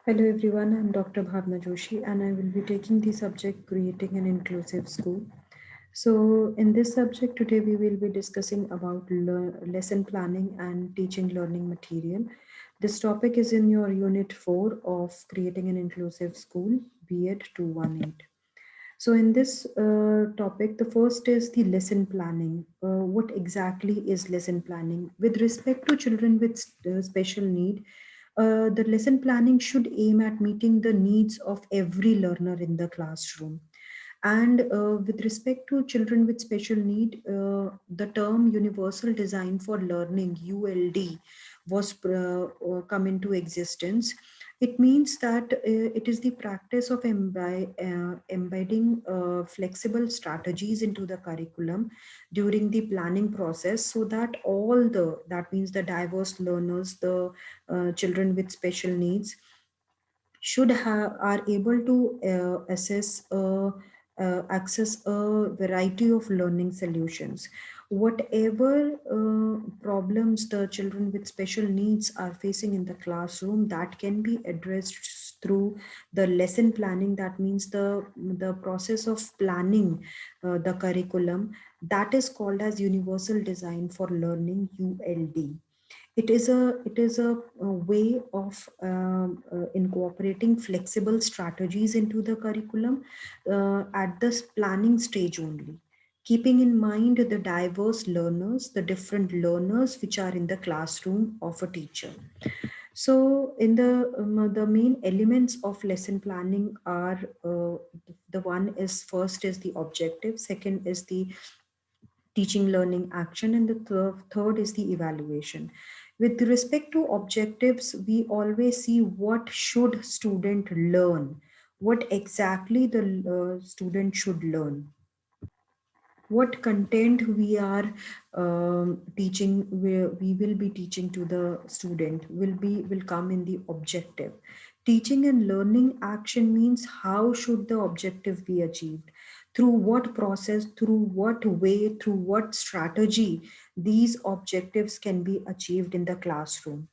Hello everyone, I'm Dr. Bhavna Joshi and I will be taking the subject creating an inclusive school. So in this subject today we will be discussing about lesson planning and teaching learning material. This topic is in your unit 4 of creating an inclusive school, B.Ed 218. So in this topic, the first is the lesson planning. What exactly is lesson planning? With respect to children with special need, the lesson planning should aim at meeting the needs of every learner in the classroom. And with respect to children with special need, the term Universal Design for Learning (ULD) was come into existence. It means that it is the practice of embedding flexible strategies into the curriculum during the planning process, so that that means the diverse learners, the children with special needs, should have are able to access a variety of learning solutions. Whatever problems the children with special needs are facing in the classroom, that can be addressed through the lesson planning. That means the process of planning the curriculum, that is called as Universal Design for Learning (ULD). It is a way of incorporating flexible strategies into the curriculum at this planning stage only, keeping in mind the diverse learners, the different learners which are in the classroom of a teacher. So in the main elements of lesson planning are, the one is, first is the objective, second is the teaching learning action, and the third is the evaluation. With respect to objectives, we always see what should student learn, what exactly the student should learn, what content we are teaching, we will be teaching to the student will come in the objective. Teaching and learning action means how should the objective be achieved, through what process, through what way, through what strategy these objectives can be achieved in the classroom.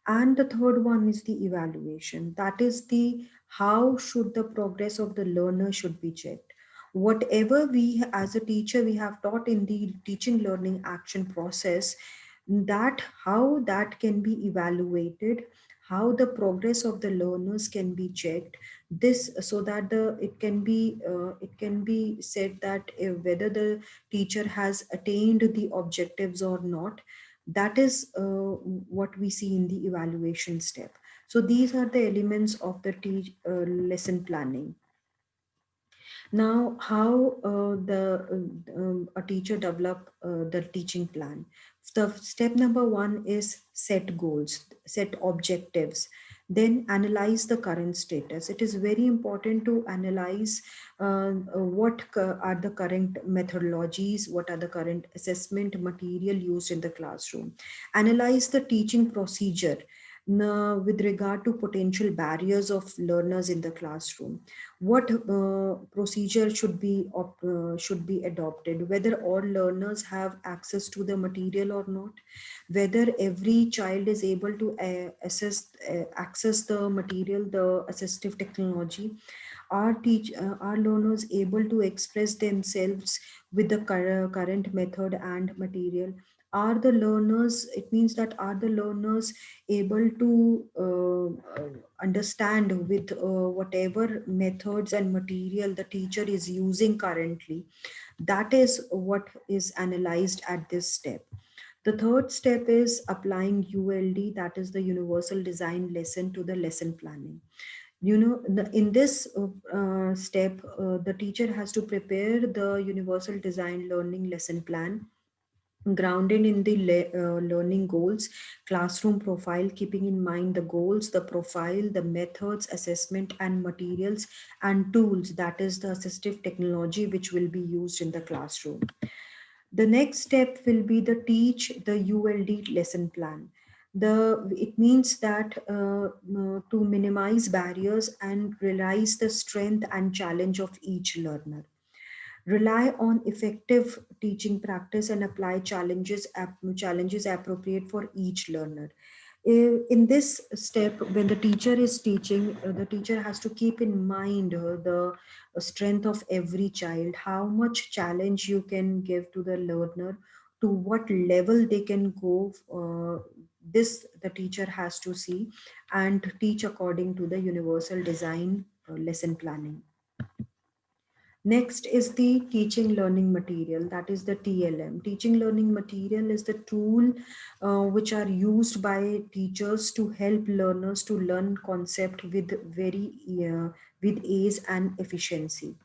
And the third one is the evaluation, that is the how should the progress of the learner should be checked. Whatever we as a teacher we have taught in the teaching learning action process, that how that can be evaluated, how the progress of the learners can be checked, this so that it can be said that whether the teacher has attained the objectives or not. That is what we see in the evaluation step. So these are the elements of the lesson planning. Now, how a teacher develop the teaching plan? The step number one is set goals, set objectives, then analyze the current status. It is very important to analyze are the current methodologies, what are the current assessment material used in the classroom. Analyze the teaching procedure with regard to potential barriers of learners in the classroom. What procedure should be adopted, whether all learners have access to the material or not, whether every child is able to access the material, the assistive technology. Are learners able to express themselves with the current method and material? Are the learners, it means that are the learners able to understand with whatever methods and material the teacher is using currently? That is what is analyzed at this step. The third step is applying ULD, that is the Universal Design Lesson, to the lesson planning. In this step, the teacher has to prepare the Universal Design Learning lesson plan, grounded in the learning goals, classroom profile, keeping in mind the goals, the profile, the methods, assessment and materials and tools, that is the assistive technology which will be used in the classroom. The next step will be the teach the ULD lesson plan. It means that to minimize barriers and realize the strength and challenge of each learner. Rely on effective teaching practice and apply challenges appropriate for each learner. In this step, when the teacher is teaching, the teacher has to keep in mind the strength of every child, how much challenge you can give to the learner, to what level they can go. This the teacher has to see and teach according to the universal design lesson planning. Next is the teaching learning material, that is the TLM. Teaching learning material is the tool which are used by teachers to help learners to learn concept with with ease and efficiency.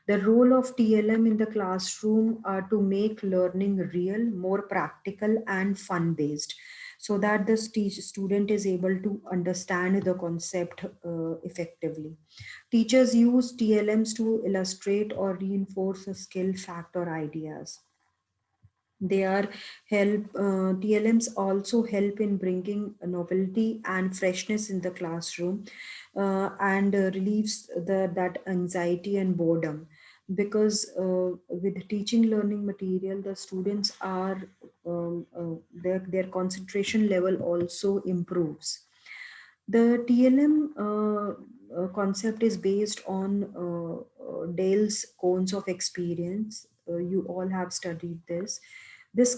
The role of TLM in the classroom are to make learning real, more practical and fun based, so that the student is able to understand the concept effectively. Teachers use TLMs to illustrate or reinforce a skill, fact, or ideas. They are TLMs also help in bringing a novelty and freshness in the classroom, and relieves that anxiety and boredom, because with teaching learning material the students are their concentration level also improves. The TLM concept is based on Dale's cones of experience. You all have studied this. This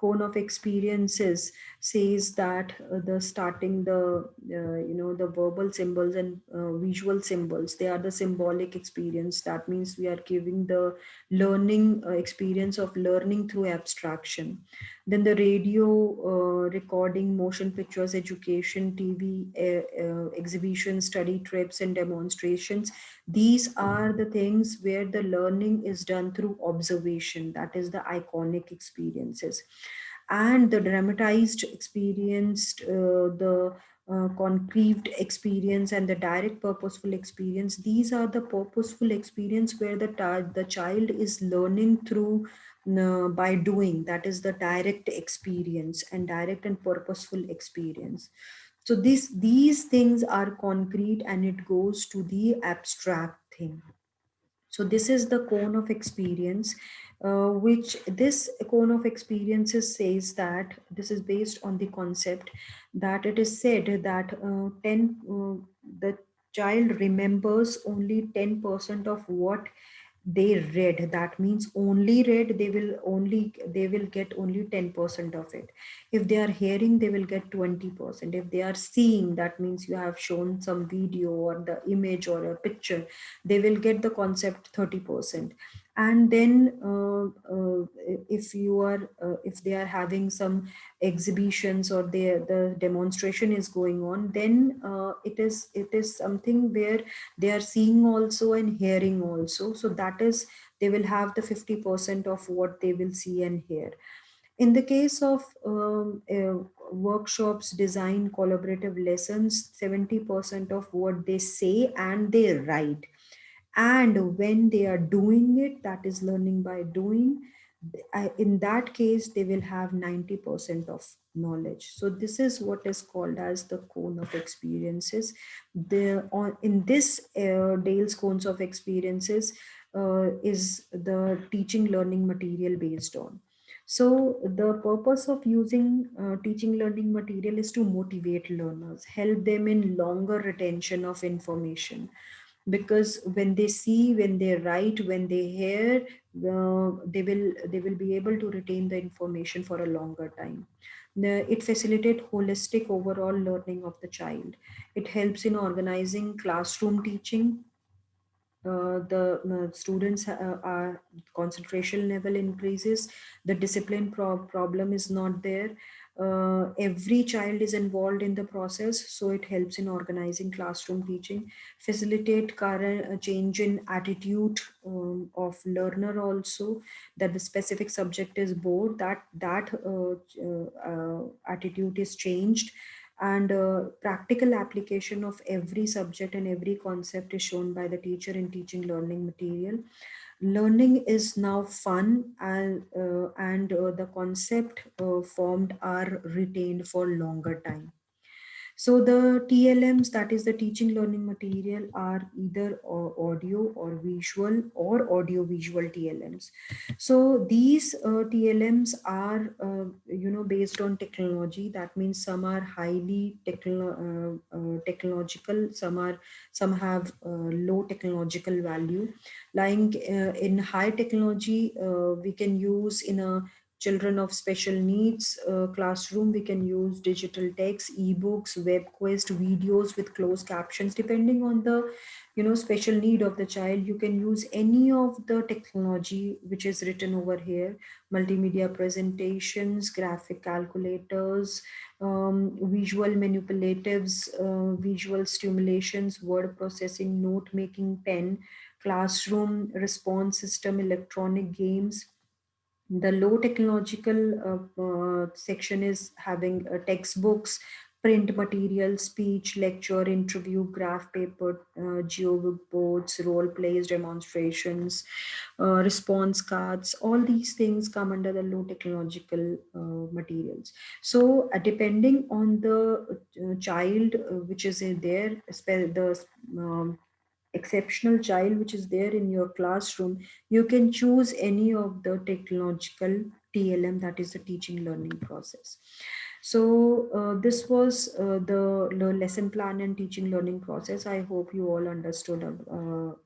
cone of experiences says that the starting the the verbal symbols and visual symbols, they are the symbolic experience. That means we are giving the learning experience of learning through abstraction. Then the radio recording, motion pictures, education, TV exhibitions, study trips and demonstrations, these are the things where the learning is done through observation, that is the iconic experiences. And the dramatized experienced, the concrete experience and the direct purposeful experience, these are the purposeful experience where the child is learning through by doing, that is the direct experience and direct and purposeful experience. So these things are concrete and it goes to the abstract thing. So this is the cone of experience, which this cone of experiences says that this is based on the concept that it is said that the child remembers only 10% of what they read. That means only read, they will get only 10% of it. If they are hearing, they will get 20%. If they are seeing, that means you have shown some video or the image or a picture, they will get the concept 30%. And then if you are if they are having some exhibitions or the demonstration is going on, then it is something where they are seeing also and hearing also, so that is they will have the 50% of what they will see and hear. In the case of workshops, design, collaborative lessons, 70% of what they say and they write. And when they are doing it, that is learning by doing, in that case, they will have 90% of knowledge. So this is what is called as the cone of experiences. In this Dale's cones of experiences is the teaching learning material based on. So the purpose of using teaching learning material is to motivate learners, help them in longer retention of information, because when they see, when they write, when they hear, they will be able to retain the information for a longer time. It facilitates holistic overall learning of the child. It helps in organizing classroom teaching. The students are concentration level increases, the discipline problem is not there. Every child is involved in the process, so it helps in organizing classroom teaching, facilitate current change in attitude of learner also, that the specific subject is bored, that attitude is changed. And practical application of every subject and every concept is shown by the teacher in teaching learning material. Learning is now fun, and the concept formed are retained for longer time. So the TLMs, that is the teaching learning material, are either audio or visual or audio visual TLMs. So these TLMs are, based on technology. That means some are highly technological, some have low technological value. Like in high technology, we can use in a children of special needs classroom, we can use digital text, ebooks, web quest, videos with closed captions. Depending on the special need of the child, you can use any of the technology which is written over here: multimedia presentations, graphic calculators, visual manipulatives, visual stimulations, word processing, note making, pen, classroom response system, electronic games. The low technological section is having textbooks, print material, speech, lecture, interview, graph paper, geobook boards, role plays, demonstrations, response cards. All these things come under the low technological materials. So depending on the child which is in there, the um, exceptional child which is there in your classroom, you can choose any of the technological TLM, that is the teaching learning process. So this was the lesson plan and teaching learning process. I hope you all understood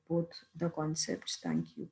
both the concepts. Thank you.